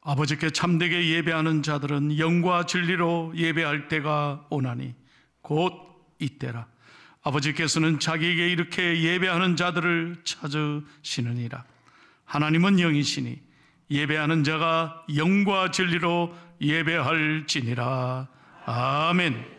아버지께 참되게 예배하는 자들은 영과 진리로 예배할 때가 오나니 곧 이때라. 아버지께서는 자기에게 이렇게 예배하는 자들을 찾으시느니라. 하나님은 영이시니 예배하는 자가 영과 진리로 예배할지니라. 아멘.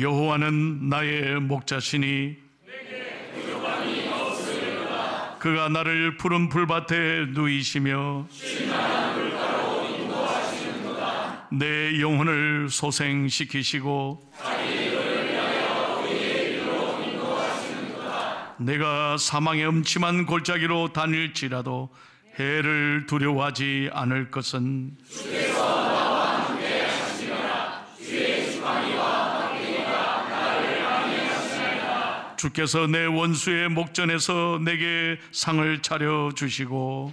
여호와는 나의 목자시니 그가 나를 푸른 풀밭에 누이시며 내 영혼을 소생시키시고 내가 사망의 음침한 골짜기로 다닐지라도 해를 두려워하지 않을 것은 주께서 내 원수의 목전에서 내게 상을 차려 주시고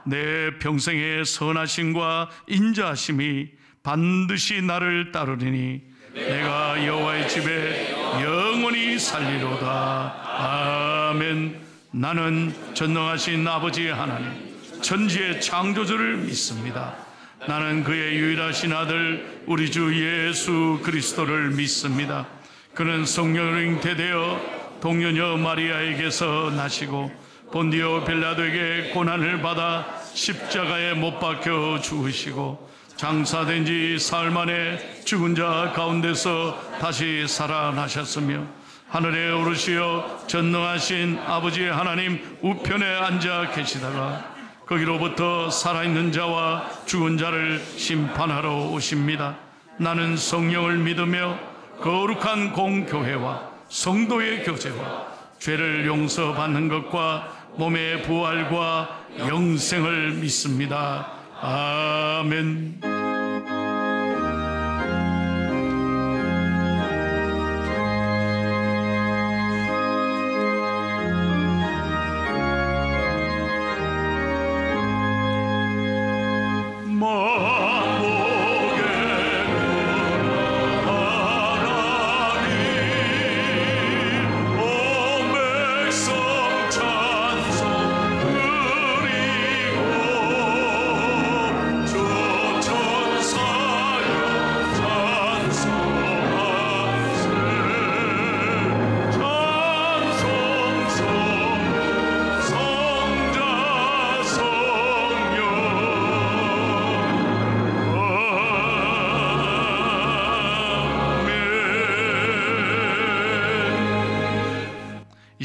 내 평생의 선하심과 인자하심이 반드시 나를 따르리니 내가 여호와의 집에 영원히 살리로다. 아멘. 나는 전능하신 아버지 하나님 천지의 창조주를 믿습니다. 나는 그의 유일하신 아들 우리 주 예수 그리스도를 믿습니다. 그는 성령으로 잉태되어 동녀녀 마리아에게서 나시고 본디오 빌라도에게 고난을 받아 십자가에 못 박혀 죽으시고 장사된 지 사흘 만에 죽은 자 가운데서 다시 살아나셨으며 하늘에 오르시어 전능하신 아버지 하나님 우편에 앉아 계시다가 거기로부터 살아있는 자와 죽은 자를 심판하러 오십니다. 나는 성령을 믿으며 거룩한 공교회와 성도의 교제와 죄를 용서받는 것과 몸의 부활과 영생을 믿습니다. 아멘. 만복의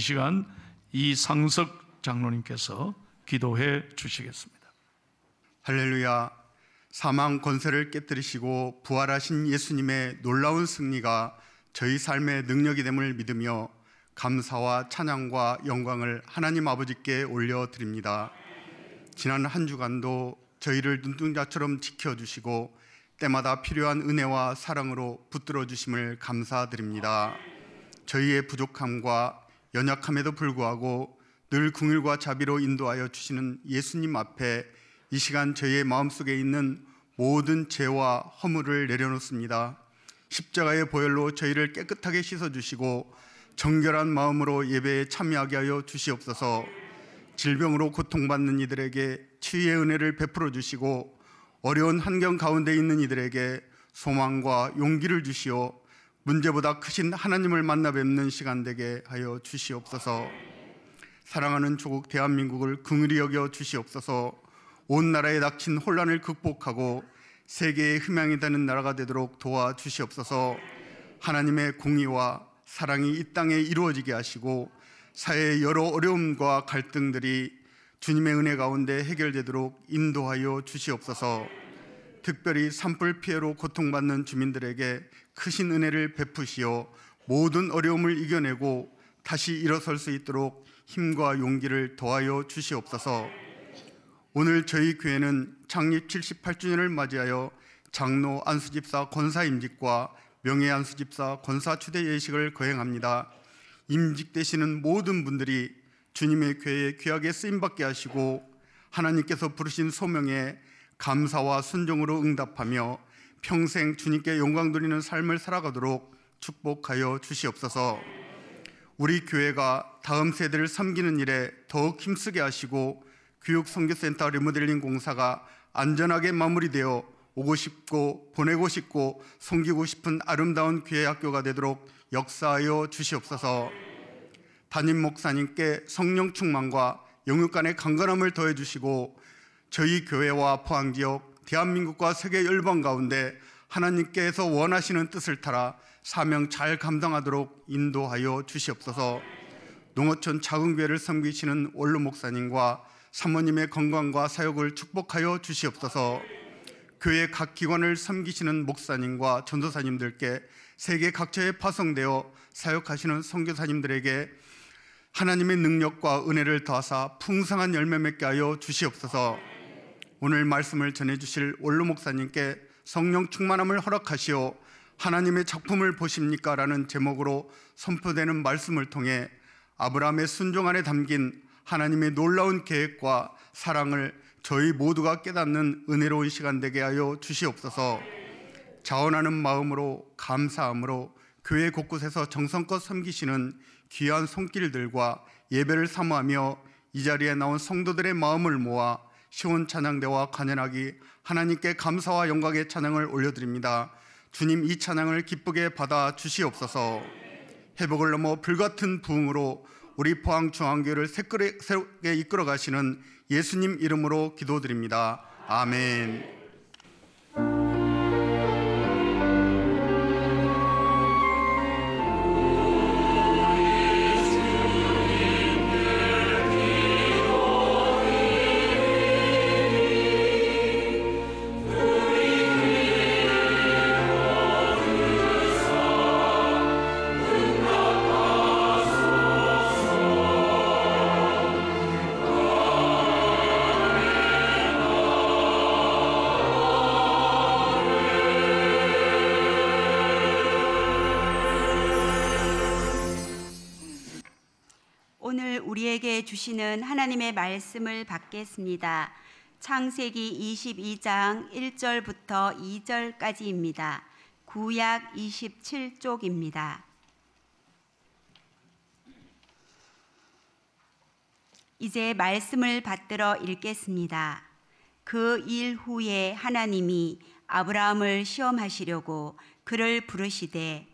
시간 이상석 장로님께서 기도해 주시겠습니다. 할렐루야. 사망 권세를 깨뜨리시고 부활하신 예수님의 놀라운 승리가 저희 삶의 능력이 됨을 믿으며 감사와 찬양과 영광을 하나님 아버지께 올려드립니다. 지난 한 주간도 저희를 눈동자처럼 지켜주시고 때마다 필요한 은혜와 사랑으로 붙들어 주심을 감사드립니다. 저희의 부족함과 연약함에도 불구하고 늘 긍휼과 자비로 인도하여 주시는 예수님 앞에 이 시간 저희의 마음속에 있는 모든 죄와 허물을 내려놓습니다. 십자가의 보혈로 저희를 깨끗하게 씻어주시고 정결한 마음으로 예배에 참여하게 하여 주시옵소서. 질병으로 고통받는 이들에게 치유의 은혜를 베풀어 주시고 어려운 환경 가운데 있는 이들에게 소망과 용기를 주시어 문제보다 크신 하나님을 만나 뵙는 시간 되게 하여 주시옵소서. 사랑하는 조국 대한민국을 긍휼히 여겨 주시옵소서. 온 나라에 닥친 혼란을 극복하고 세계의 희망이 되는 나라가 되도록 도와주시옵소서. 하나님의 공의와 사랑이 이 땅에 이루어지게 하시고 사회의 여러 어려움과 갈등들이 주님의 은혜 가운데 해결되도록 인도하여 주시옵소서. 특별히 산불 피해로 고통받는 주민들에게 크신 은혜를 베푸시어 모든 어려움을 이겨내고 다시 일어설 수 있도록 힘과 용기를 더하여 주시옵소서. 오늘 저희 교회는 창립 78주년을 맞이하여 장로 안수집사 권사 임직과 명예 안수집사 권사 추대 예식을 거행합니다. 임직되시는 모든 분들이 주님의 교회에 귀하게 쓰임받게 하시고 하나님께서 부르신 소명에 감사와 순종으로 응답하며 평생 주님께 영광 돌리는 삶을 살아가도록 축복하여 주시옵소서. 우리 교회가 다음 세대를 섬기는 일에 더욱 힘쓰게 하시고 교육선교센터 리모델링 공사가 안전하게 마무리되어 오고 싶고 보내고 싶고 섬기고 싶은 아름다운 교회 학교가 되도록 역사하여 주시옵소서. 담임 목사님께 성령 충만과 영육 간의 강건함을 더해 주시고 저희 교회와 포항지역 대한민국과 세계 열방 가운데 하나님께서 원하시는 뜻을 따라 사명 잘 감당하도록 인도하여 주시옵소서. 농어촌 작은 교회를 섬기시는 원로 목사님과 사모님의 건강과 사역을 축복하여 주시옵소서. 교회 각 기관을 섬기시는 목사님과 전도사님들께 세계 각처에 파송되어 사역하시는 선교사님들에게 하나님의 능력과 은혜를 더하사 풍성한 열매 맺게 하여 주시옵소서. 오늘 말씀을 전해주실 원로 목사님께 성령 충만함을 허락하시어 하나님의 작품을 보십니까? 라는 제목으로 선포되는 말씀을 통해 아브라함의 순종 안에 담긴 하나님의 놀라운 계획과 사랑을 저희 모두가 깨닫는 은혜로운 시간 되게 하여 주시옵소서. 자원하는 마음으로 감사함으로 교회 곳곳에서 정성껏 섬기시는 귀한 손길들과 예배를 사모하며 이 자리에 나온 성도들의 마음을 모아 시온 찬양대와 간연하기 하나님께 감사와 영광의 찬양을 올려드립니다. 주님, 이 찬양을 기쁘게 받아 주시옵소서. 회복을 넘어 불같은 부흥으로 우리 포항중앙교회를 새롭게 이끌어 가시는 예수님 이름으로 기도드립니다. 아멘. 우리에게 주시는 하나님의 말씀을 받겠습니다. 창세기 22장 1절부터 2절까지입니다. 구약 27쪽입니다. 이제 말씀을 받들어 읽겠습니다. 그 일 후에 하나님이 아브라함을 시험하시려고 그를 부르시되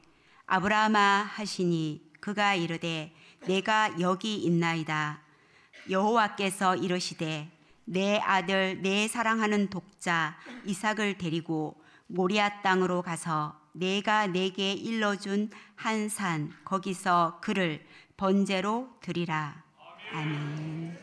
아브라함아 하시니 그가 이르되 내가 여기 있나이다. 여호와께서 이르시되 내 아들 내 사랑하는 독자 이삭을 데리고 모리아 땅으로 가서 내가 내게 일러준 한 산 거기서 그를 번제로 드리라. 아멘.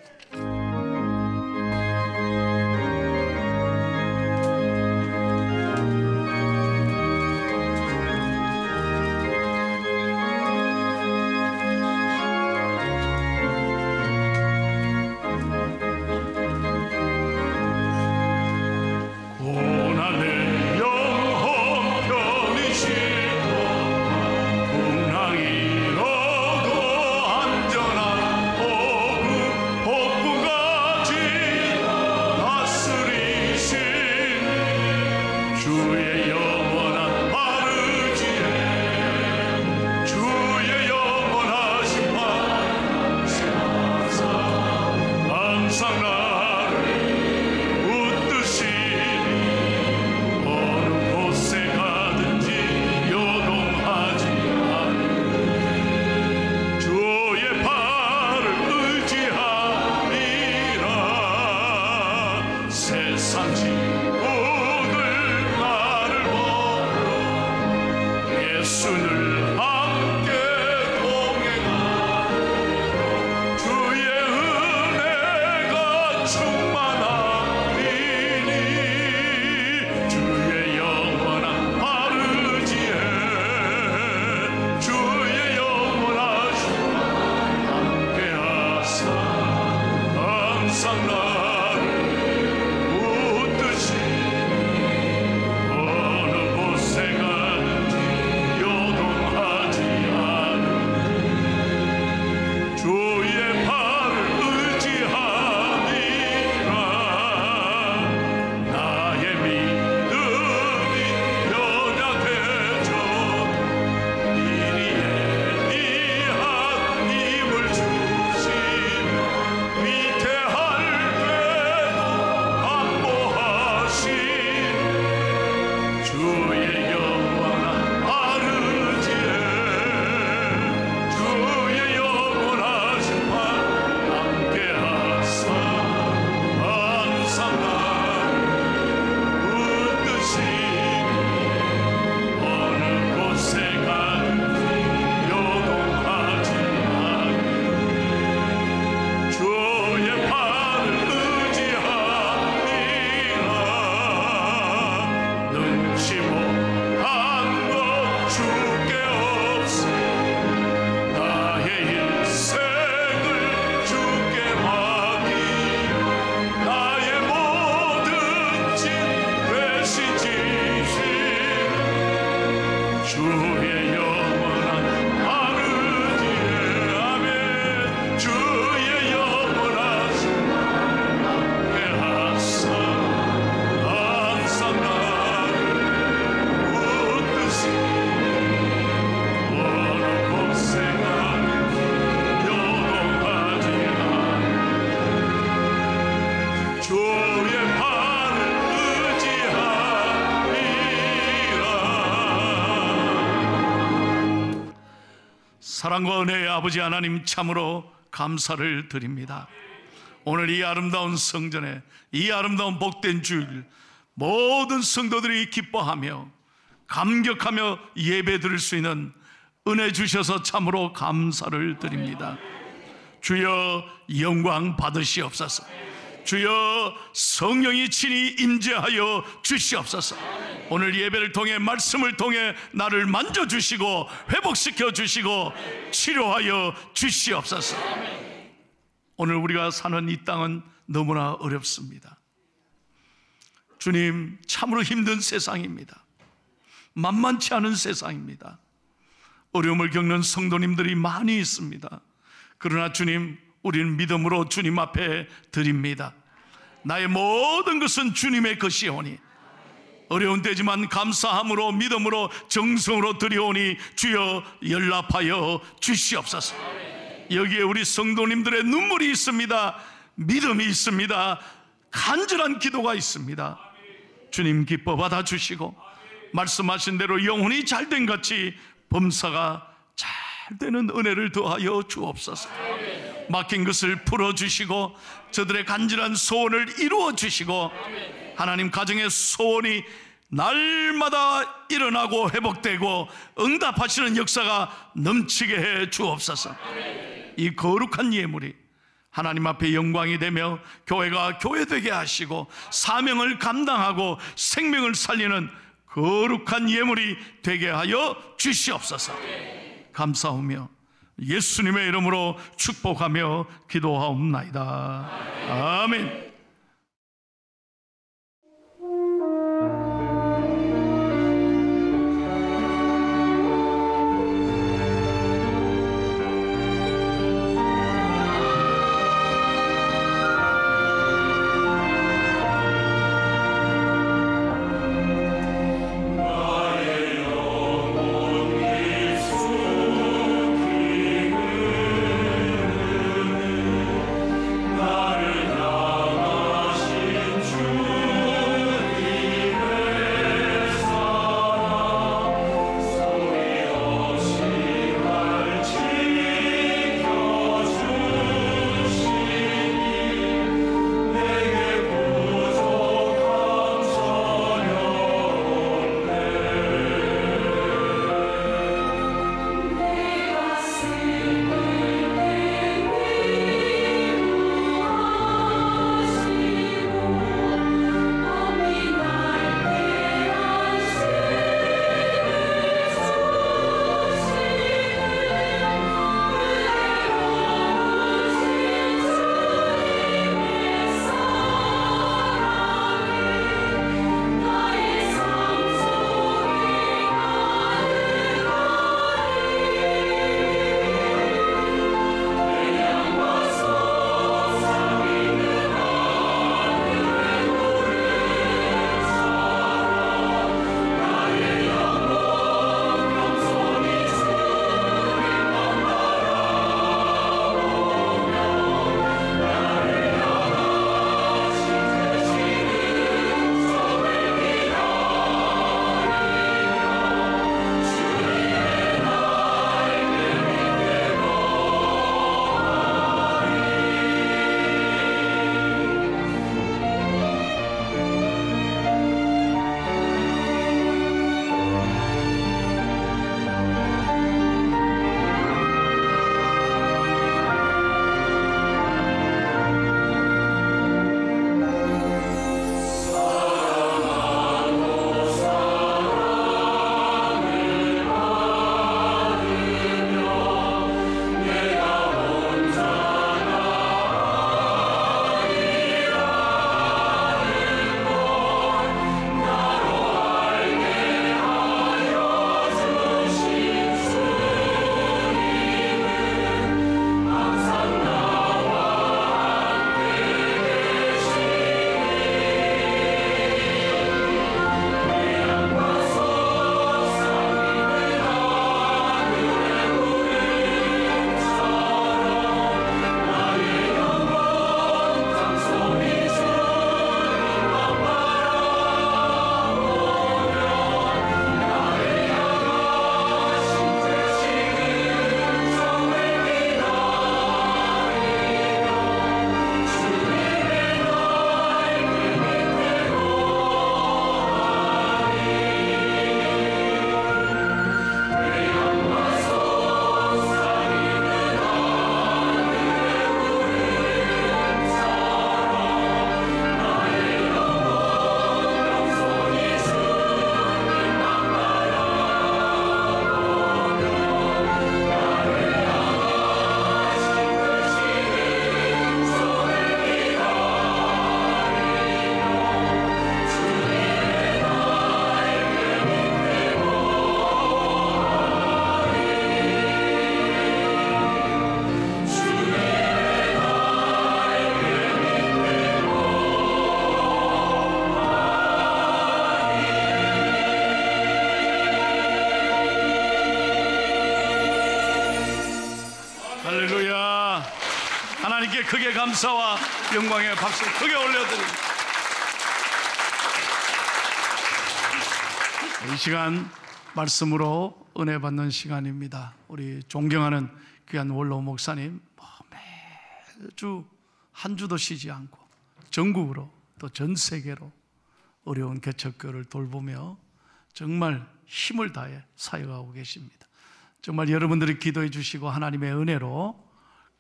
사랑과 은혜의 아버지 하나님, 참으로 감사를 드립니다. 오늘 이 아름다운 성전에, 이 아름다운 복된 주일, 모든 성도들이 기뻐하며 감격하며 예배 드릴 수 있는 은혜 주셔서 참으로 감사를 드립니다. 주여 영광 받으시옵소서. 주여 성령이 친히 임재하여 주시옵소서. 오늘 예배를 통해, 말씀을 통해 나를 만져주시고 회복시켜 주시고 치료하여 주시옵소서. 오늘 우리가 사는 이 땅은 너무나 어렵습니다. 주님, 참으로 힘든 세상입니다. 만만치 않은 세상입니다. 어려움을 겪는 성도님들이 많이 있습니다. 그러나 주님, 우리는 믿음으로 주님 앞에 드립니다. 나의 모든 것은 주님의 것이오니 어려운 때지만 감사함으로, 믿음으로, 정성으로 드려오니 주여 연락하여 주시옵소서. 여기에 우리 성도님들의 눈물이 있습니다. 믿음이 있습니다. 간절한 기도가 있습니다. 주님 기뻐 받아주시고 말씀하신 대로 영혼이 잘된 같이 범사가 잘 되는 은혜를 더하여 주옵소서. 막힌 것을 풀어주시고 저들의 간절한 소원을 이루어주시고 하나님, 가정의 소원이 날마다 일어나고 회복되고 응답하시는 역사가 넘치게 해 주옵소서. 이 거룩한 예물이 하나님 앞에 영광이 되며 교회가 교회되게 하시고 사명을 감당하고 생명을 살리는 거룩한 예물이 되게 하여 주시옵소서. 감사하며 예수님의 이름으로 축복하며 기도하옵나이다. 아멘. 하나님께 크게 감사와 영광의 박수 크게 올려드립니다. 이 시간 말씀으로 은혜 받는 시간입니다. 우리 존경하는 귀한 원로 목사님 매주 한 주도 쉬지 않고 전국으로 또 전 세계로 어려운 개척교를 돌보며 정말 힘을 다해 사역하고 계십니다. 정말 여러분들이 기도해 주시고 하나님의 은혜로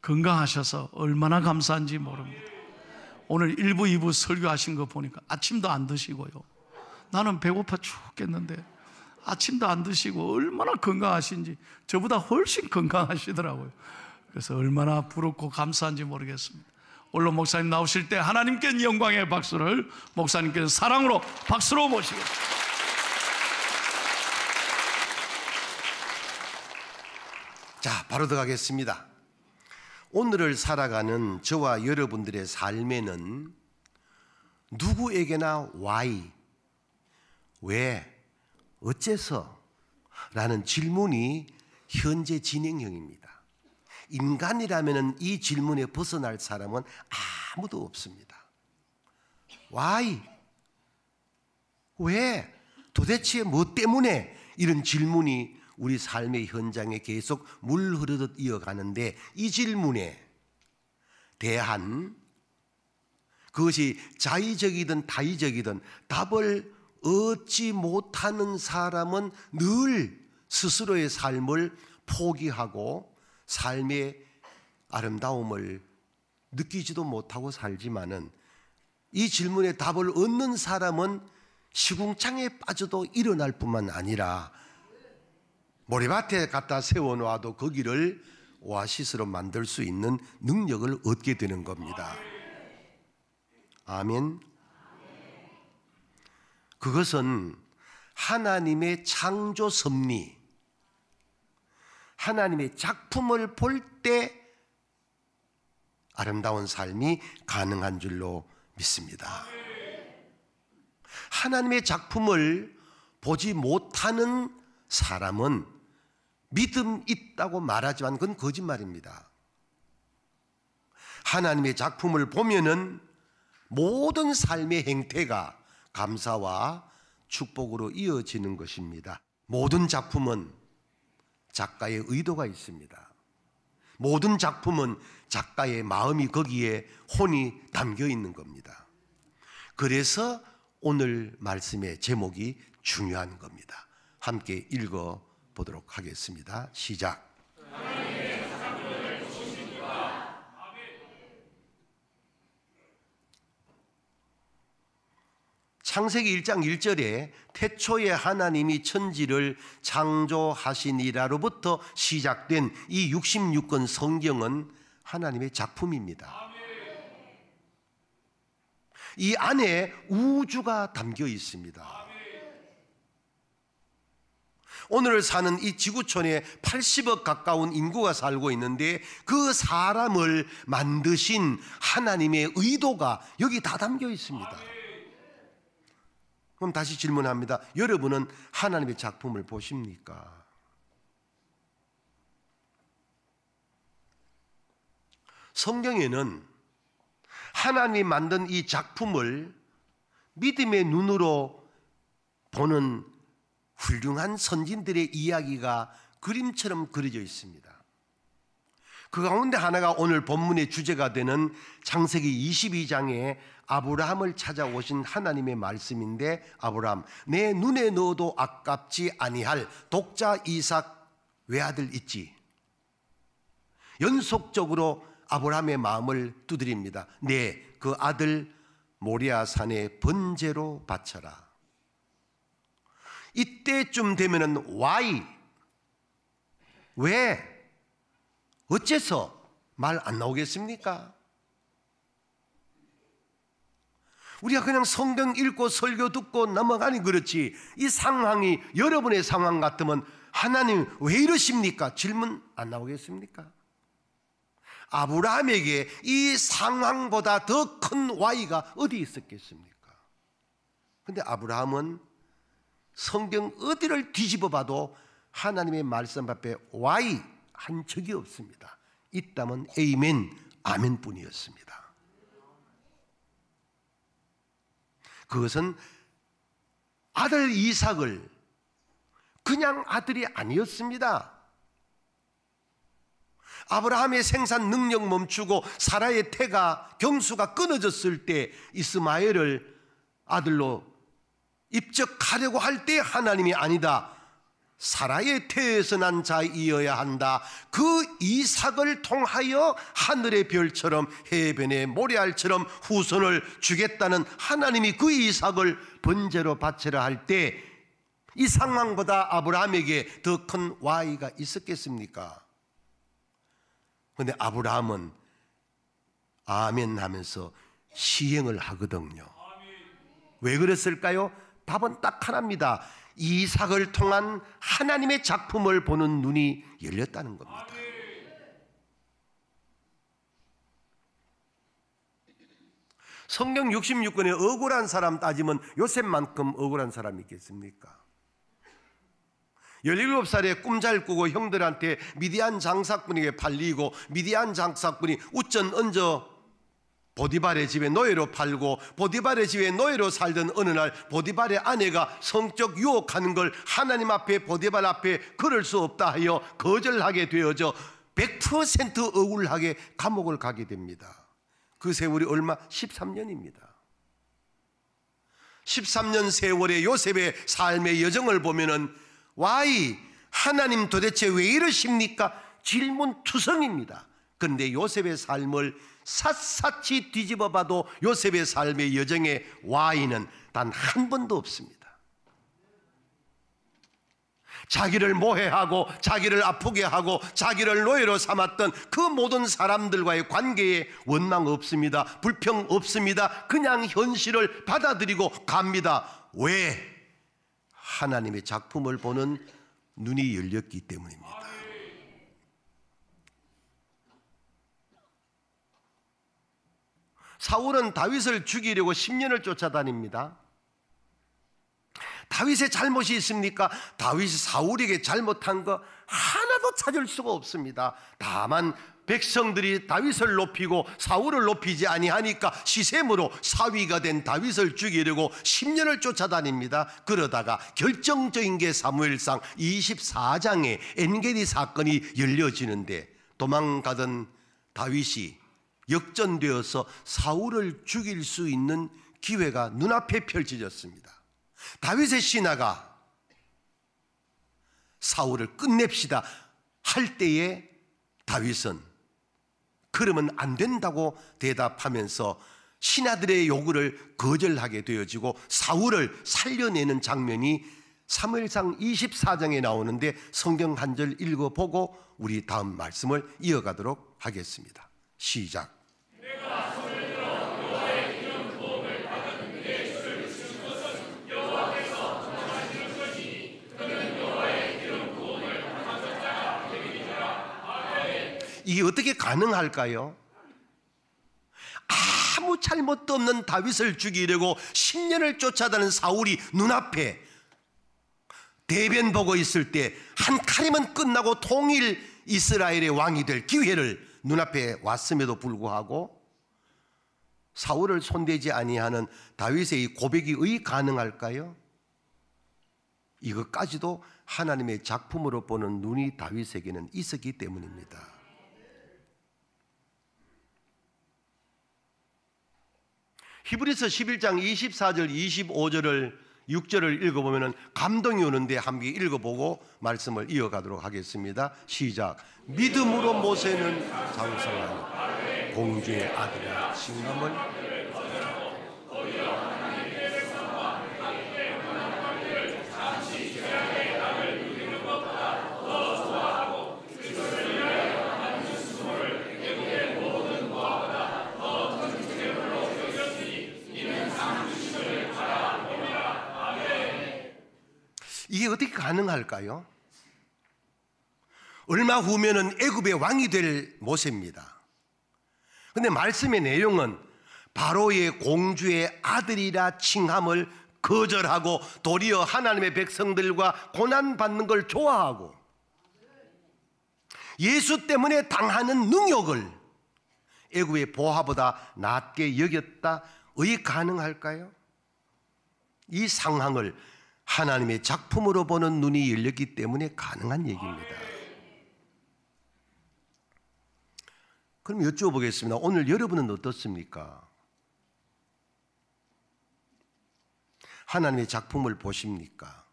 건강하셔서 얼마나 감사한지 모릅니다. 오늘 1부, 2부 설교하신 거 보니까 아침도 안 드시고요. 나는 배고파 죽겠는데 아침도 안 드시고 얼마나 건강하신지, 저보다 훨씬 건강하시더라고요. 그래서 얼마나 부럽고 감사한지 모르겠습니다. 오늘 목사님 나오실 때 하나님께 영광의 박수를, 목사님께서 사랑으로 박수로 모시겠습니다. 자, 바로 들어가겠습니다. 오늘을 살아가는 저와 여러분들의 삶에는 누구에게나 why, 왜, 어째서 라는 질문이 현재 진행형입니다. 인간이라면 이 질문에 벗어날 사람은 아무도 없습니다. why, 왜, 도대체 뭐 때문에, 이런 질문이 우리 삶의 현장에 계속 물 흐르듯 이어가는데, 이 질문에 대한, 그것이 자의적이든 타의적이든 답을 얻지 못하는 사람은 늘 스스로의 삶을 포기하고 삶의 아름다움을 느끼지도 못하고 살지만은, 이 질문에 답을 얻는 사람은 시궁창에 빠져도 일어날 뿐만 아니라 모래밭에 갖다 세워놓아도 거기를 오아시스로 만들 수 있는 능력을 얻게 되는 겁니다. 아멘. 그것은 하나님의 창조 섭리, 하나님의 작품을 볼 때 아름다운 삶이 가능한 줄로 믿습니다. 하나님의 작품을 보지 못하는 사람은 믿음 있다고 말하지만 그건 거짓말입니다. 하나님의 작품을 보면은 모든 삶의 행태가 감사와 축복으로 이어지는 것입니다. 모든 작품은 작가의 의도가 있습니다. 모든 작품은 작가의 마음이 거기에 혼이 담겨 있는 겁니다. 그래서 오늘 말씀의 제목이 중요한 겁니다. 함께 읽어보도록 하겠습니다. 시작. 창세기 1장 1절에 태초에 하나님이 천지를 창조하시니라로부터 시작된 이 66권 성경은 하나님의 작품입니다. 이 안에 우주가 담겨 있습니다. 오늘 사는 이 지구촌에 80억 가까운 인구가 살고 있는데 그 사람을 만드신 하나님의 의도가 여기 다 담겨 있습니다. 그럼 다시 질문합니다. 여러분은 하나님의 작품을 보십니까? 성경에는 하나님이 만든 이 작품을 믿음의 눈으로 보는 훌륭한 선진들의 이야기가 그림처럼 그려져 있습니다. 그 가운데 하나가 오늘 본문의 주제가 되는 창세기 22장에 아브라함을 찾아오신 하나님의 말씀인데, 아브라함, 내 눈에 넣어도 아깝지 아니할 독자 이삭 외아들 있지? 연속적으로 아브라함의 마음을 두드립니다. 네, 그 아들 모리아산에 번제로 바쳐라. 이때쯤 되면은 why, 왜, 어째서 말 안 나오겠습니까? 우리가 그냥 성경 읽고 설교 듣고 넘어가니 그렇지, 이 상황이 여러분의 상황 같으면 하나님 왜 이러십니까? 질문 안 나오겠습니까? 아브라함에게 이 상황보다 더 큰 why가 어디 있었겠습니까? 그런데 아브라함은 성경 어디를 뒤집어 봐도 하나님의 말씀 앞에 why 한 적이 없습니다. 있다면 에이멘, 아멘 뿐이었습니다. 그것은 아들 이삭을 그냥 아들이 아니었습니다. 아브라함의 생산 능력 멈추고 사라의 태가 경수가 끊어졌을 때 이스마엘을 아들로 입적하려고 할 때 하나님이 아니다, 사라의 태에서 난 자이어야 한다, 그 이삭을 통하여 하늘의 별처럼 해변의 모래알처럼 후손을 주겠다는 하나님이 그 이삭을 번제로 바치라 할 때 이 상황보다 아브라함에게 더 큰 와이가 있었겠습니까? 그런데 아브라함은 아멘 하면서 시행을 하거든요. 왜 그랬을까요? 답은 딱 하나입니다. 이삭을 통한 하나님의 작품을 보는 눈이 열렸다는 겁니다. 성경 66권에 억울한 사람 따지면 요셉만큼 억울한 사람이 있겠습니까? 17살에 꿈 잘 꾸고 형들한테 미디안 장사꾼에게 팔리고 미디안 장사꾼이 웃전 얹어 보디발의 집에 노예로 팔고 보디발의 집에 노예로 살던 어느 날 보디발의 아내가 성적 유혹하는 걸 하나님 앞에 보디발 앞에 그럴 수 없다 하여 거절하게 되어져 100% 억울하게 감옥을 가게 됩니다. 그 세월이 얼마? 13년입니다. 13년 세월의 요셉의 삶의 여정을 보면은 와이, 하나님 도대체 왜 이러십니까? 질문투성입니다. 그런데 요셉의 삶을 샅샅이 뒤집어 봐도 요셉의 삶의 여정에 와이는 단 한 번도 없습니다. 자기를 모해하고 자기를 아프게 하고 자기를 노예로 삼았던 그 모든 사람들과의 관계에 원망 없습니다. 불평 없습니다. 그냥 현실을 받아들이고 갑니다. 왜? 하나님의 작품을 보는 눈이 열렸기 때문입니다. 사울은 다윗을 죽이려고 10년을 쫓아다닙니다. 다윗의 잘못이 있습니까? 다윗이 사울에게 잘못한 거 하나도 찾을 수가 없습니다. 다만 백성들이 다윗을 높이고 사울을 높이지 아니하니까 시샘으로 사위가 된 다윗을 죽이려고 10년을 쫓아다닙니다. 그러다가 결정적인 게 사무엘상 24장에 엔게디 사건이 열려지는데 도망가던 다윗이 역전되어서 사울을 죽일 수 있는 기회가 눈앞에 펼쳐졌습니다. 다윗의 신하가 사울을 끝냅시다 할 때에 다윗은 그러면 안 된다고 대답하면서 신하들의 요구를 거절하게 되어지고 사울을 살려내는 장면이 사무엘상 24장에 나오는데 성경 한 절 읽어보고 우리 다음 말씀을 이어가도록 하겠습니다. 시작. 이게 어떻게 가능할까요? 아무 잘못도 없는 다윗을 죽이려고 10년을 쫓아다니는 사울이 눈앞에 대변 보고 있을 때 한 칼이면 끝나고 통일 이스라엘의 왕이 될 기회를 눈앞에 왔음에도 불구하고 사울을 손대지 아니하는 다윗의 이 고백이 가능할까요? 이것까지도 하나님의 작품으로 보는 눈이 다윗에게는 있었기 때문입니다. 히브리서 11장 24절 25절을 6절을 읽어보면 감동이 오는데 함께 읽어보고 말씀을 이어가도록 하겠습니다. 시작. 믿음으로 모세는 장성하여 공주의 아들의 칭함을 이게 어떻게 가능할까요? 얼마 후면은 애굽의 왕이 될 모세입니다. 그런데 말씀의 내용은 바로의 공주의 아들이라 칭함을 거절하고 도리어 하나님의 백성들과 고난받는 걸 좋아하고 예수 때문에 당하는 능욕을 애굽의 보화보다 낮게 여겼다. 왜 가능할까요? 이 상황을 하나님의 작품으로 보는 눈이 열렸기 때문에 가능한 얘기입니다. 그럼 여쭤보겠습니다. 오늘 여러분은 어떻습니까? 하나님의 작품을 보십니까?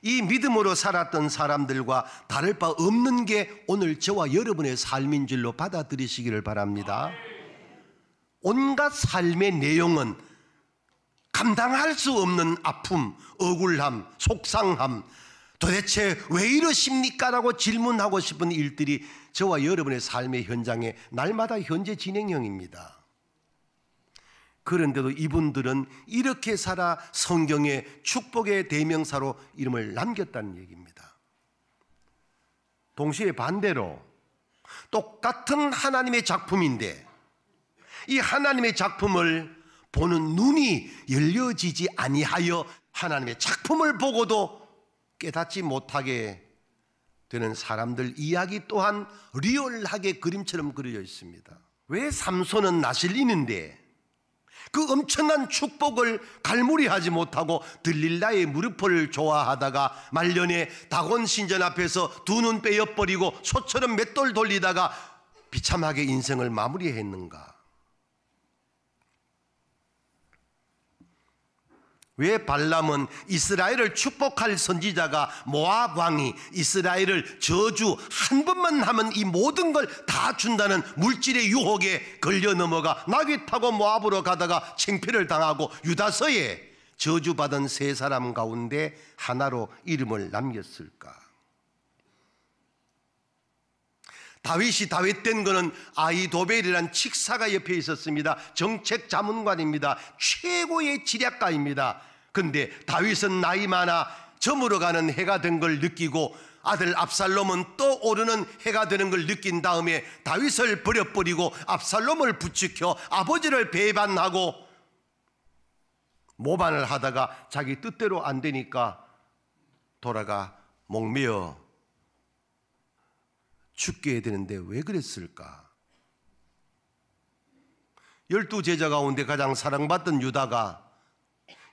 이 믿음으로 살았던 사람들과 다를 바 없는 게 오늘 저와 여러분의 삶인 줄로 받아들이시기를 바랍니다. 온갖 삶의 내용은 감당할 수 없는 아픔, 억울함, 속상함, 도대체 왜 이러십니까? 라고 질문하고 싶은 일들이 저와 여러분의 삶의 현장에 날마다 현재 진행형입니다. 그런데도 이분들은 이렇게 살아 성경에 축복의 대명사로 이름을 남겼다는 얘기입니다. 동시에 반대로 똑같은 하나님의 작품인데 이 하나님의 작품을 보는 눈이 열려지지 아니하여 하나님의 작품을 보고도 깨닫지 못하게 되는 사람들 이야기 또한 리얼하게 그림처럼 그려져 있습니다. 왜 삼손은 나실린인데 그 엄청난 축복을 갈무리하지 못하고 들릴라의 무릎을 좋아하다가 말년에 다곤 신전 앞에서 두 눈 빼어버리고 소처럼 맷돌 돌리다가 비참하게 인생을 마무리했는가? 왜 발람은 이스라엘을 축복할 선지자가 모압 왕이 이스라엘을 저주 한 번만 하면 이 모든 걸 다 준다는 물질의 유혹에 걸려 넘어가 나귀 타고 모압으로 가다가 창피를 당하고 유다서에 저주받은 세 사람 가운데 하나로 이름을 남겼을까? 다윗이 다윗된 것은 아히도벨이란 칙사가 옆에 있었습니다. 정책 자문관입니다. 최고의 지략가입니다. 그런데 다윗은 나이 많아 저물어가는 해가 된 걸 느끼고 아들 압살롬은 또 오르는 해가 되는 걸 느낀 다음에 다윗을 버려버리고 압살롬을 부추겨 아버지를 배반하고 모반을 하다가 자기 뜻대로 안 되니까 돌아가 목매어 죽게 되는데 왜 그랬을까? 12제자 가운데 가장 사랑받던 유다가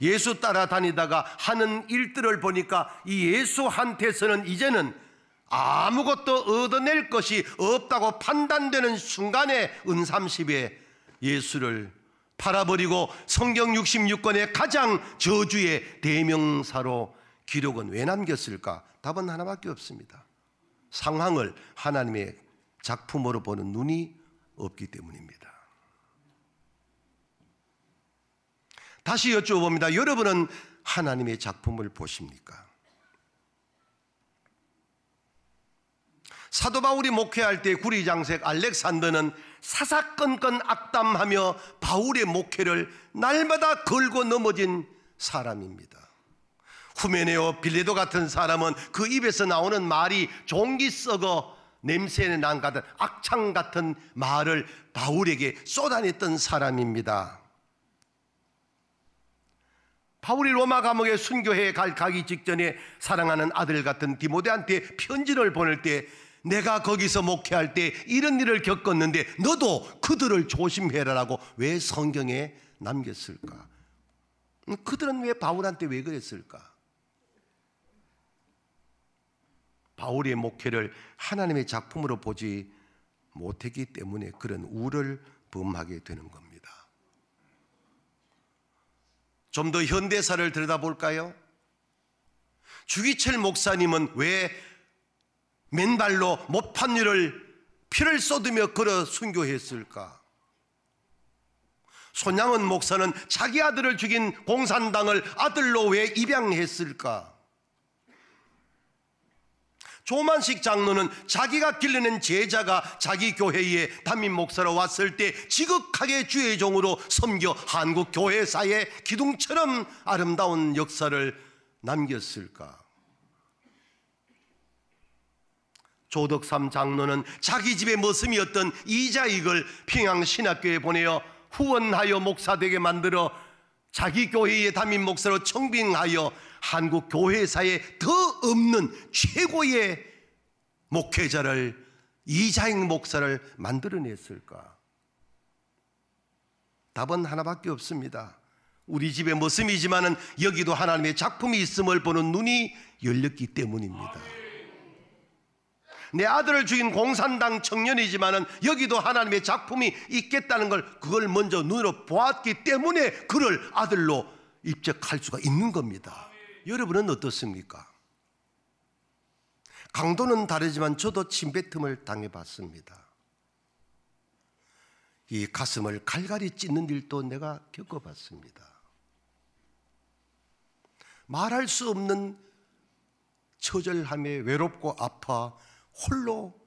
예수 따라다니다가 하는 일들을 보니까 이 예수한테서는 이제는 아무것도 얻어낼 것이 없다고 판단되는 순간에 은30에 예수를 팔아버리고 성경 66권의 가장 저주의 대명사로 기록은 왜 남겼을까? 답은 하나밖에 없습니다. 상황을 하나님의 작품으로 보는 눈이 없기 때문입니다. 다시 여쭤봅니다. 여러분은 하나님의 작품을 보십니까? 사도 바울이 목회할 때 구리장색 알렉산더는 사사건건 악담하며 바울의 목회를 날마다 걸고 넘어진 사람입니다. 후메네오 빌레도 같은 사람은 그 입에서 나오는 말이 종기 썩어 냄새 난 같은 악창 같은 말을 바울에게 쏟아냈던 사람입니다. 바울이 로마 감옥에 순교해 가기 직전에 사랑하는 아들 같은 디모데한테 편지를 보낼 때 내가 거기서 목회할 때 이런 일을 겪었는데 너도 그들을 조심해라라고 왜 성경에 남겼을까? 그들은 왜 바울한테 왜 그랬을까? 바울의 목회를 하나님의 작품으로 보지 못했기 때문에 그런 우를 범하게 되는 겁니다. 좀 더 현대사를 들여다볼까요? 주기철 목사님은 왜 맨발로 못판 위를 피를 쏟으며 걸어 순교했을까? 손양은 목사는 자기 아들을 죽인 공산당을 아들로 왜 입양했을까? 조만식 장로는 자기가 길러낸 제자가 자기 교회에 담임 목사로 왔을 때 지극하게 주의 종으로 섬겨 한국 교회사에 기둥처럼 아름다운 역사를 남겼을까? 조덕삼 장로는 자기 집의 머슴이었던 이자익을 평양신학교에 보내어 후원하여 목사되게 만들어 자기 교회의 담임 목사로 청빙하여 한국 교회사에 더 없는 최고의 목회자를 이자익 목사를 만들어냈을까? 답은 하나밖에 없습니다. 우리 집의 모습이지만은 여기도 하나님의 작품이 있음을 보는 눈이 열렸기 때문입니다. 내 아들을 죽인 공산당 청년이지만은 여기도 하나님의 작품이 있겠다는 걸 그걸 먼저 눈으로 보았기 때문에 그를 아들로 입적할 수가 있는 겁니다. 여러분은 어떻습니까? 강도는 다르지만 저도 침뱉음을 당해봤습니다. 이 가슴을 갈갈이 찢는 일도 내가 겪어봤습니다. 말할 수 없는 처절함에 외롭고 아파 홀로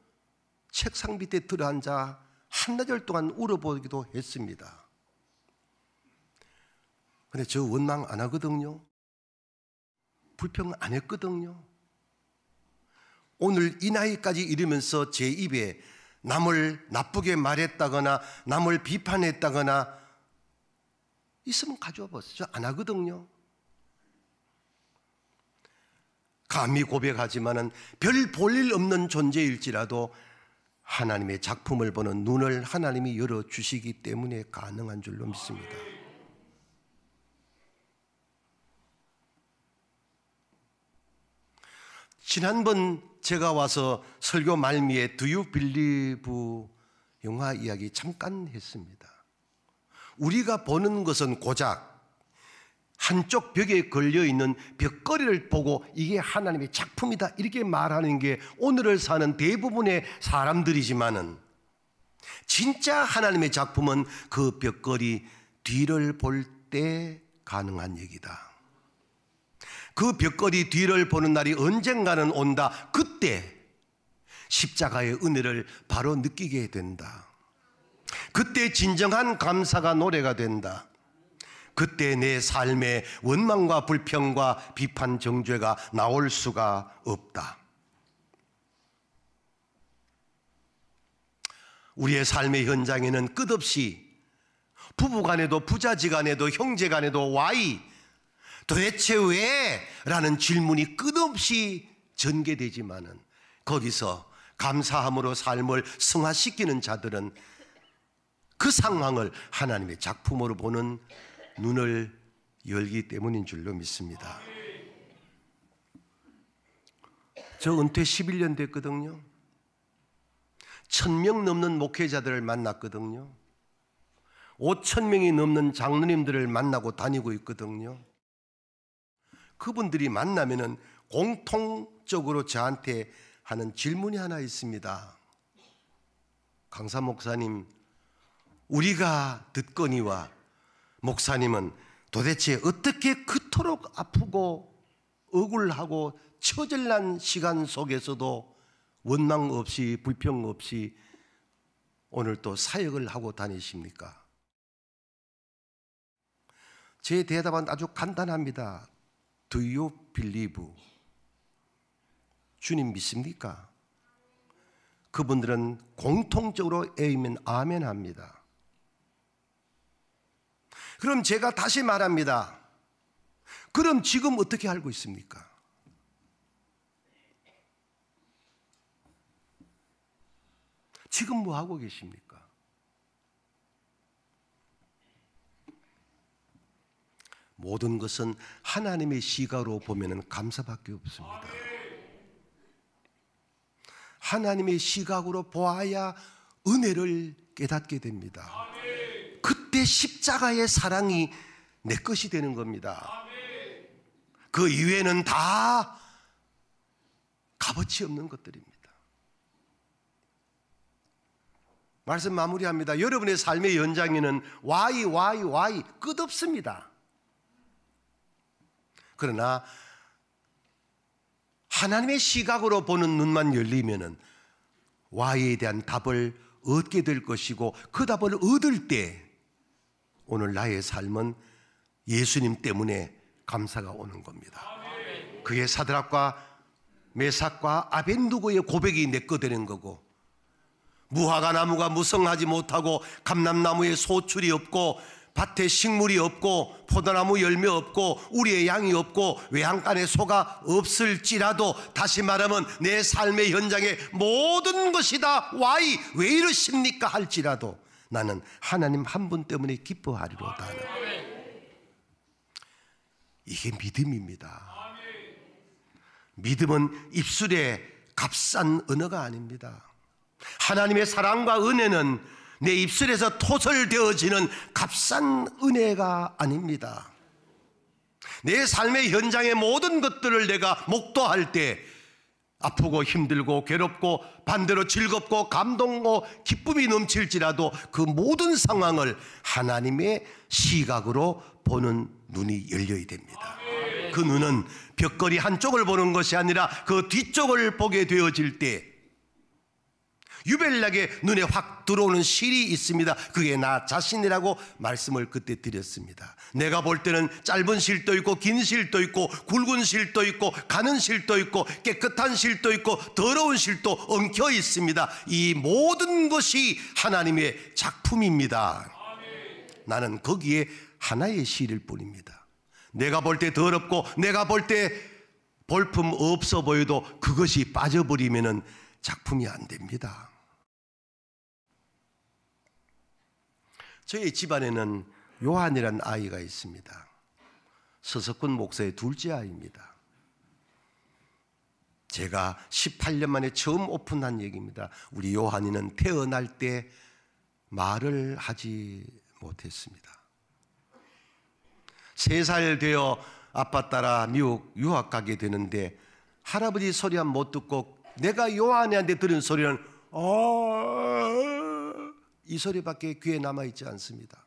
책상 밑에 들어앉아 한나절 동안 울어보기도 했습니다. 근데 저 원망 안 하거든요. 불평 안 했거든요. 오늘 이 나이까지 이르면서 제 입에 남을 나쁘게 말했다거나 남을 비판했다거나 있으면 가져와 보세요. 저 안 하거든요. 감히 고백하지만은 별 볼일 없는 존재일지라도 하나님의 작품을 보는 눈을 하나님이 열어주시기 때문에 가능한 줄로 믿습니다. 지난번 제가 와서 설교 말미에 Do you believe 영화 이야기 잠깐 했습니다. 우리가 보는 것은 고작 한쪽 벽에 걸려있는 벽걸이를 보고 이게 하나님의 작품이다 이렇게 말하는 게 오늘을 사는 대부분의 사람들이지만은 진짜 하나님의 작품은 그 벽걸이 뒤를 볼 때 가능한 얘기다. 그 벽걸이 뒤를 보는 날이 언젠가는 온다. 그때 십자가의 은혜를 바로 느끼게 된다. 그때 진정한 감사가 노래가 된다. 그때 내 삶에 원망과 불평과 비판 정죄가 나올 수가 없다. 우리의 삶의 현장에는 끝없이 부부간에도 부자지간에도 형제간에도 와이 도대체 왜? 라는 질문이 끝없이 전개되지만은 거기서 감사함으로 삶을 승화시키는 자들은 그 상황을 하나님의 작품으로 보는 눈을 열기 때문인 줄로 믿습니다. 저 은퇴 11년 됐거든요. 1000명 넘는 목회자들을 만났거든요. 5000명이 넘는 장로님들을 만나고 다니고 있거든요. 그분들이 만나면은 공통적으로 저한테 하는 질문이 하나 있습니다. 강사 목사님, 우리가 듣거니와 목사님은 도대체 어떻게 그토록 아프고 억울하고 처절난 시간 속에서도 원망 없이 불평 없이 오늘 또 사역을 하고 다니십니까? 제 대답은 아주 간단합니다. Do you believe? 주님 믿습니까? 그분들은 공통적으로 아멘, 아멘 합니다. 그럼 제가 다시 말합니다. 그럼 지금 어떻게 알고 있습니까? 지금 뭐 하고 계십니까? 모든 것은 하나님의 시각으로 보면 감사밖에 없습니다. 하나님의 시각으로 보아야 은혜를 깨닫게 됩니다. 그때 십자가의 사랑이 내 것이 되는 겁니다. 그 이외에는 다 값어치 없는 것들입니다. 말씀 마무리합니다. 여러분의 삶의 연장에는 와이 끝없습니다. 그러나 하나님의 시각으로 보는 눈만 열리면은 Y에 대한 답을 얻게 될 것이고 그 답을 얻을 때 오늘 나의 삶은 예수님 때문에 감사가 오는 겁니다. 그게 사드락과 메삭과 아벤누고의 고백이 내 거 되는 거고 무화과 나무가 무성하지 못하고 감람나무에 소출이 없고 밭에 식물이 없고 포도나무 열매 없고 우리의 양이 없고 외양간에 소가 없을지라도 다시 말하면 내 삶의 현장에 모든 것이 다 와이 왜 이러십니까 할지라도 나는 하나님 한 분 때문에 기뻐하리로다. 이게 믿음입니다. 믿음은 입술에 값싼 언어가 아닙니다. 하나님의 사랑과 은혜는 내 입술에서 토설되어지는 값싼 은혜가 아닙니다. 내 삶의 현장의 모든 것들을 내가 목도할 때 아프고 힘들고 괴롭고 반대로 즐겁고 감동고 기쁨이 넘칠지라도 그 모든 상황을 하나님의 시각으로 보는 눈이 열려야 됩니다. 그 눈은 벽걸이 한쪽을 보는 것이 아니라 그 뒤쪽을 보게 되어질 때 유별나게 눈에 확 들어오는 실이 있습니다. 그게 나 자신이라고 말씀을 그때 드렸습니다. 내가 볼 때는 짧은 실도 있고 긴 실도 있고 굵은 실도 있고 가는 실도 있고 깨끗한 실도 있고 더러운 실도 엉켜 있습니다. 이 모든 것이 하나님의 작품입니다. 나는 거기에 하나의 실일 뿐입니다. 내가 볼 때 더럽고 내가 볼 때 볼품 없어 보여도 그것이 빠져버리면 작품이 안 됩니다. 저희 집안에는 요한이라는 아이가 있습니다. 서석훈 목사의 둘째 아이입니다. 제가 18년 만에 처음 오픈한 얘기입니다. 우리 요한이는 태어날 때 말을 하지 못했습니다. 3살 되어 아빠 따라 미국 유학 가게 되는데 할아버지 소리 한 못 듣고 내가 요한이한테 들은 소리는 이 소리밖에 귀에 남아있지 않습니다.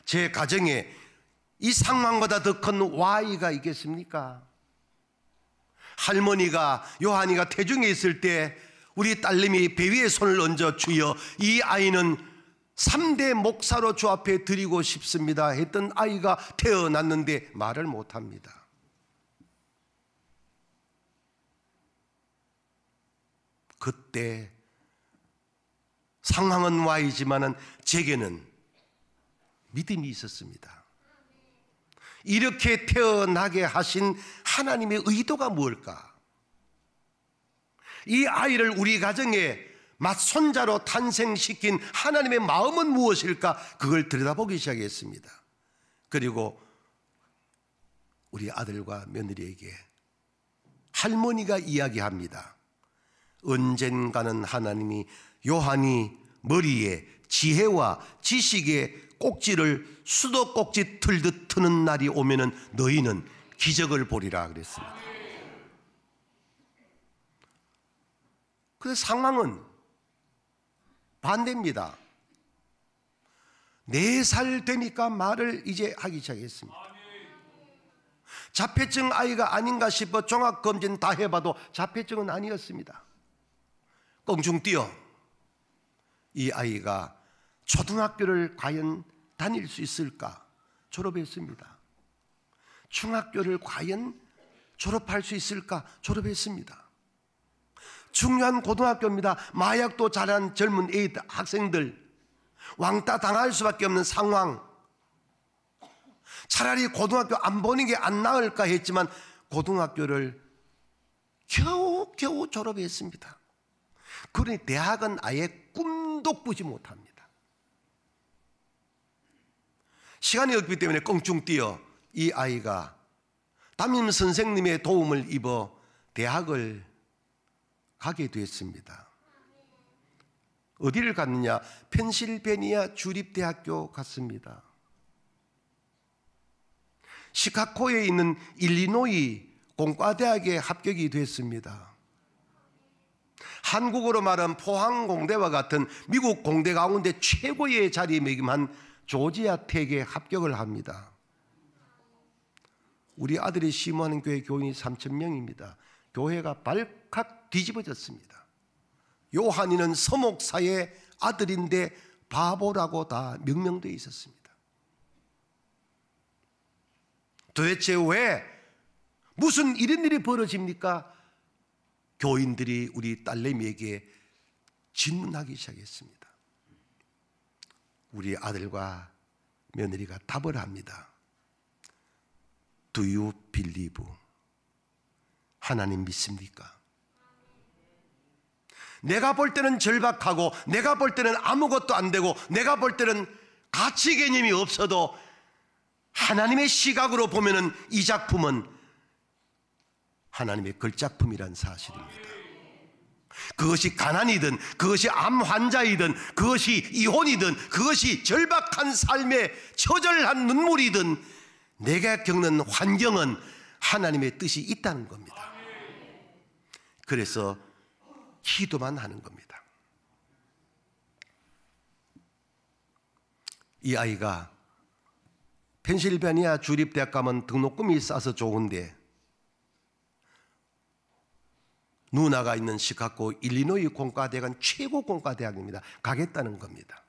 제 가정에 이 상황보다 더 큰 Y가 있겠습니까? 할머니가 요한이가 태중에 있을 때 우리 딸내미 배 위에 손을 얹어 주여 이 아이는 3대 목사로 주 앞에 드리고 싶습니다 했던 아이가 태어났는데 말을 못합니다. 그때 상황은 Y지만은 제게는 믿음이 있었습니다. 이렇게 태어나게 하신 하나님의 의도가 무엇일까? 이 아이를 우리 가정에 맞손자로 탄생시킨 하나님의 마음은 무엇일까? 그걸 들여다보기 시작했습니다. 그리고 우리 아들과 며느리에게 할머니가 이야기합니다. 언젠가는 하나님이 요한이 머리에 지혜와 지식의 꼭지를 수도꼭지 틀듯 트는 날이 오면은 너희는 기적을 보리라 그랬습니다. 그래서 상황은 반대입니다. 4살 되니까 말을 이제 하기 시작했습니다. 자폐증 아이가 아닌가 싶어 종합검진 다 해봐도 자폐증은 아니었습니다. 껑충 뛰어 이 아이가 초등학교를 과연 다닐 수 있을까? 졸업했습니다. 중학교를 과연 졸업할 수 있을까? 졸업했습니다. 중요한 고등학교입니다. 마약도 잘한 젊은 애들, 학생들 왕따 당할 수밖에 없는 상황. 차라리 고등학교 안 보는 게 안 나을까 했지만 고등학교를 겨우 졸업했습니다. 그러니 대학은 아예 꿈도 꾸지 못합니다. 시간이 없기 때문에 껑충 뛰어 이 아이가 담임 선생님의 도움을 입어 대학을 가게 됐습니다. 어디를 갔느냐? 펜실베니아 주립대학교 갔습니다. 시카고에 있는 일리노이 공과대학에 합격이 됐습니다. 한국어로 말하면 포항공대와 같은 미국 공대 가운데 최고의 자리매김한 조지아 텍에 합격을 합니다. 우리 아들이 심호하는 교회 교인이 3,000명입니다. 교회가 발칵 뒤집어졌습니다. 요한이는 서목사의 아들인데 바보라고 다 명명되어 있었습니다. 도대체 왜 무슨 이런 일이 벌어집니까? 교인들이 우리 딸내미에게 질문하기 시작했습니다. 우리 아들과 며느리가 답을 합니다. Do you believe? 하나님 믿습니까? 내가 볼 때는 절박하고 내가 볼 때는 아무것도 안 되고 내가 볼 때는 가치 개념이 없어도 하나님의 시각으로 보면은 이 작품은 하나님의 걸작품이란 사실입니다. 그것이 가난이든 그것이 암 환자이든 그것이 이혼이든 그것이 절박한 삶의 처절한 눈물이든 내가 겪는 환경은 하나님의 뜻이 있다는 겁니다. 그래서 기도만 하는 겁니다. 이 아이가 펜실베니아 주립대학 가면 등록금이 싸서 좋은데 누나가 있는 시카고 일리노이 공과대학은 최고 공과대학입니다. 가겠다는 겁니다.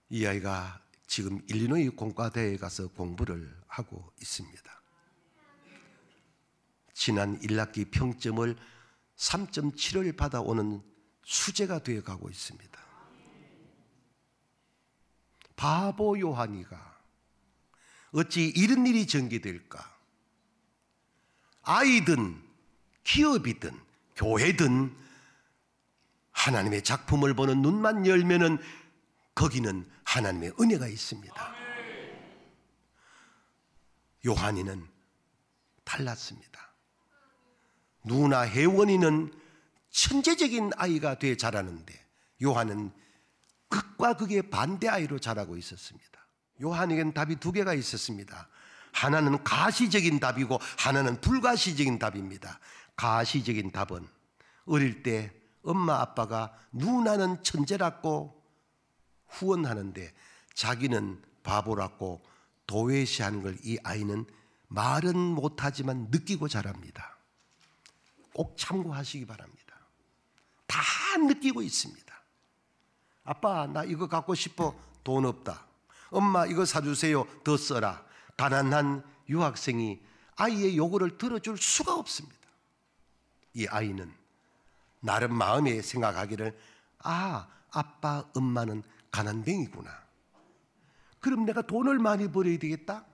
이 아이가 지금 일리노이 공과대에 가서 공부를 하고 있습니다. 지난 1학기 평점을 3.7을 받아오는 수재가 되어가고 있습니다. 바보 요한이가 어찌 이런 일이 전개될까? 아이든 기업이든 교회든 하나님의 작품을 보는 눈만 열면은 거기는 하나님의 은혜가 있습니다. 요한이는 달랐습니다. 누나 혜원이는 천재적인 아이가 돼 자라는데 요한은 극과 극의 반대 아이로 자라고 있었습니다. 요한에겐 답이 두 개가 있었습니다. 하나는 가시적인 답이고 하나는 불가시적인 답입니다. 가시적인 답은 어릴 때 엄마 아빠가 누나는 천재라고 후원하는데 자기는 바보라고 도외시하는 걸 이 아이는 말은 못하지만 느끼고 자랍니다. 꼭 참고하시기 바랍니다. 다 느끼고 있습니다. 아빠 나 이거 갖고 싶어. 돈 없다. 엄마 이거 사주세요. 더 써라. 가난한 유학생이 아이의 요구를 들어줄 수가 없습니다. 이 아이는 나름 마음에 생각하기를 아빠 엄마는 가난뱅이구나. 그럼 내가 돈을 많이 벌어야 되겠다.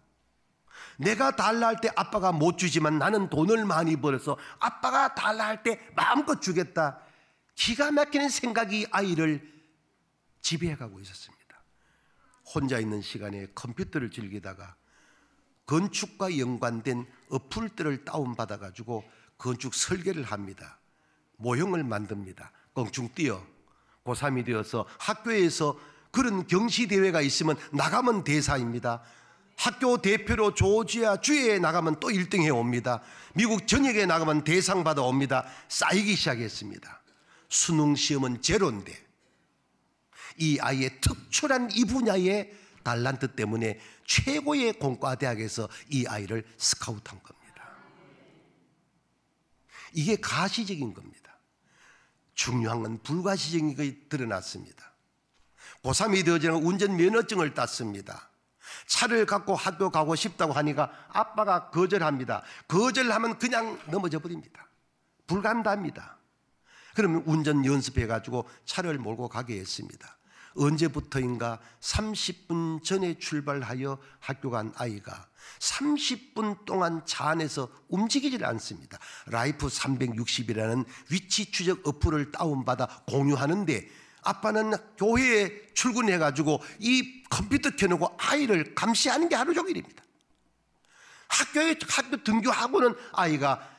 내가 달라 할 때 아빠가 못 주지만 나는 돈을 많이 벌어서 아빠가 달라 할 때 마음껏 주겠다. 기가 막히는 생각이 아이를 지배해가고 있었습니다. 혼자 있는 시간에 컴퓨터를 즐기다가 건축과 연관된 어플들을 다운받아가지고 건축 설계를 합니다. 모형을 만듭니다. 껑충 뛰어 고3이 되어서 학교에서 그런 경시대회가 있으면 나가면 대사입니다. 학교 대표로 조지아 주에 나가면 또 1등 해옵니다. 미국 전역에 나가면 대상 받아옵니다. 쌓이기 시작했습니다. 수능 시험은 제로인데 이 아이의 특출한 이 분야의 달란트 때문에 최고의 공과대학에서 이 아이를 스카우트한 겁니다. 이게 가시적인 겁니다. 중요한 건 불가시적인 것이 드러났습니다. 고3이 되어지는 운전면허증을 땄습니다. 차를 갖고 학교 가고 싶다고 하니까 아빠가 거절합니다. 거절하면 그냥 넘어져 버립니다. 불간답니다. 그러면 운전 연습해가지고 차를 몰고 가게 했습니다. 언제부터인가 30분 전에 출발하여 학교 간 아이가 30분 동안 차 안에서 움직이질 않습니다. 라이프 360이라는 위치 추적 어플을 다운받아 공유하는데 아빠는 교회에 출근해가지고 이 컴퓨터 켜놓고 아이를 감시하는 게 하루 종일입니다. 학교 등교하고는 아이가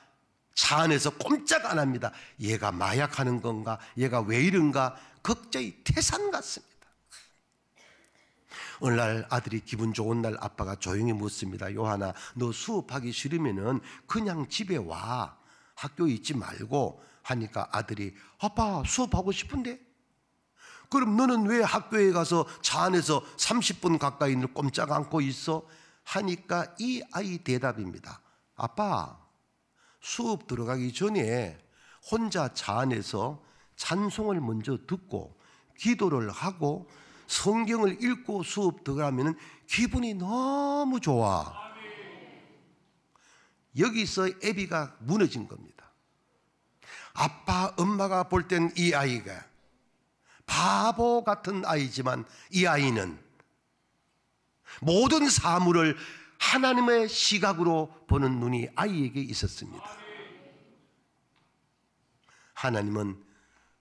차 안에서 꼼짝 안 합니다. 얘가 마약하는 건가? 얘가 왜 이런가? 걱정이 태산 같습니다. 어느 날 아들이 기분 좋은 날 아빠가 조용히 묻습니다. 요한아, 너 수업하기 싫으면은 그냥 집에 와. 학교 있지 말고. 하니까 아들이 아빠 수업하고 싶은데? 그럼 너는 왜 학교에 가서 차 안에서 30분 가까이 꼼짝 않고 있어? 하니까 이 아이 대답입니다. 아빠, 수업 들어가기 전에 혼자 차 안에서 찬송을 먼저 듣고 기도를 하고 성경을 읽고 수업 들어가면 기분이 너무 좋아. 여기서 애비가 무너진 겁니다. 아빠, 엄마가 볼 땐 이 아이가 바보 같은 아이지만 이 아이는 모든 사물을 하나님의 시각으로 보는 눈이 아이에게 있었습니다. 하나님은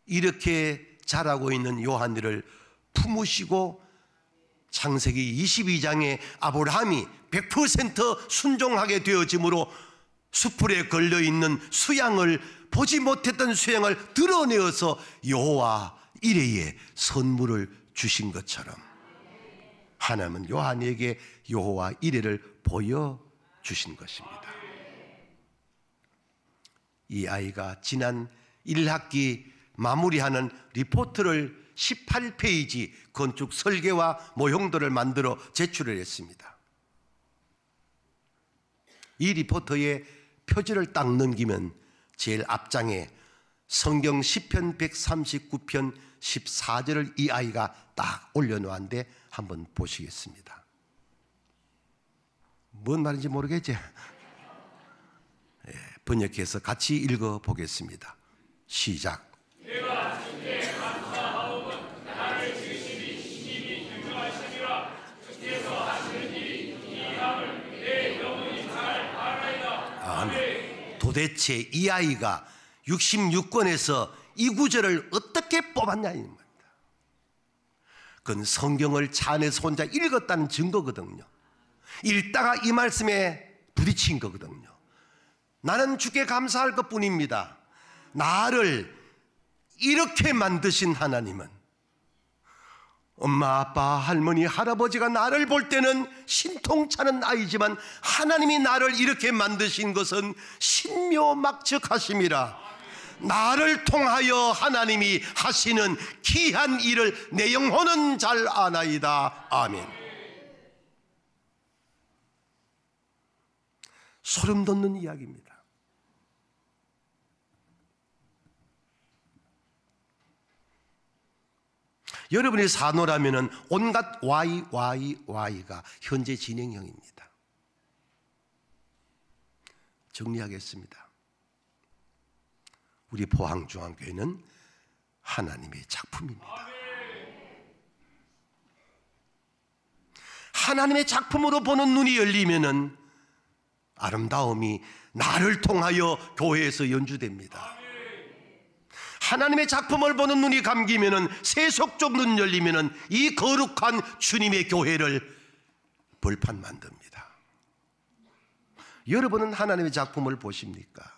이렇게 자라고 있는 요한이를 품으시고 창세기 22장에 아브라함이 100% 순종하게 되어짐으로 숯불에 걸려있는 수양을, 보지 못했던 수양을 드러내어서 여호와 이레에 선물을 주신 것처럼 하나님은 요한에게 여호와 이레를 보여주신 것입니다. 이 아이가 지난 1학기 마무리하는 리포트를 18페이지 건축 설계와 모형도를 만들어 제출을 했습니다. 이 리포트의 표지를 딱 넘기면 제일 앞장에 성경 시편 139편 14절을 이 아이가 딱 올려놓았는데 한번 보시겠습니다. 뭔 말인지 모르겠지? 번역해서 같이 읽어보겠습니다. 시작. 내가 주께 감사하오건 나를 지으시니 주님이 유명하시니라. 주께서 하시는 일이 이함을 내 영혼이 잘 알아이다. 아멘. 도대체 이 아이가 66권에서 이 구절을 어떻게 뽑았냐 이 말입니다. 그건 성경을 차 안에서 혼자 읽었다는 증거거든요. 읽다가 이 말씀에 부딪힌 거거든요. 나는 주께 감사할 것뿐입니다. 나를 이렇게 만드신 하나님은, 엄마, 아빠, 할머니, 할아버지가 나를 볼 때는 신통찮은 아이지만 하나님이 나를 이렇게 만드신 것은 신묘막측하심이라. 나를 통하여 하나님이 하시는 귀한 일을 내 영혼은 잘 아나이다. 아멘. 소름 돋는 이야기입니다. 여러분이 사노라면은 온갖 Y가 현재 진행형입니다. 정리하겠습니다. 우리 포항중앙교회는 하나님의 작품입니다. 하나님의 작품으로 보는 눈이 열리면은 아름다움이 나를 통하여 교회에서 연주됩니다. 하나님의 작품을 보는 눈이 감기면은, 세속적 눈 열리면은 이 거룩한 주님의 교회를 벌판 만듭니다. 여러분은 하나님의 작품을 보십니까?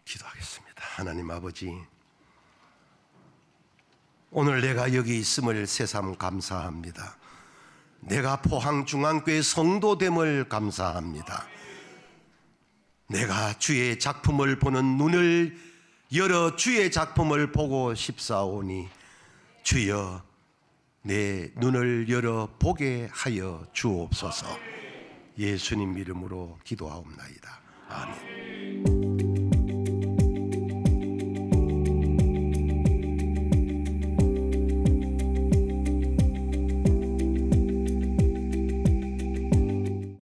기도하겠습니다. 하나님 아버지, 오늘 내가 여기 있음을 새삼 감사합니다. 내가 포항중앙교회 성도됨을 감사합니다. 내가 주의 작품을 보는 눈을 열어 주의 작품을 보고 싶사오니 주여 내 눈을 열어 보게 하여 주옵소서. 예수님 이름으로 기도하옵나이다. 아멘.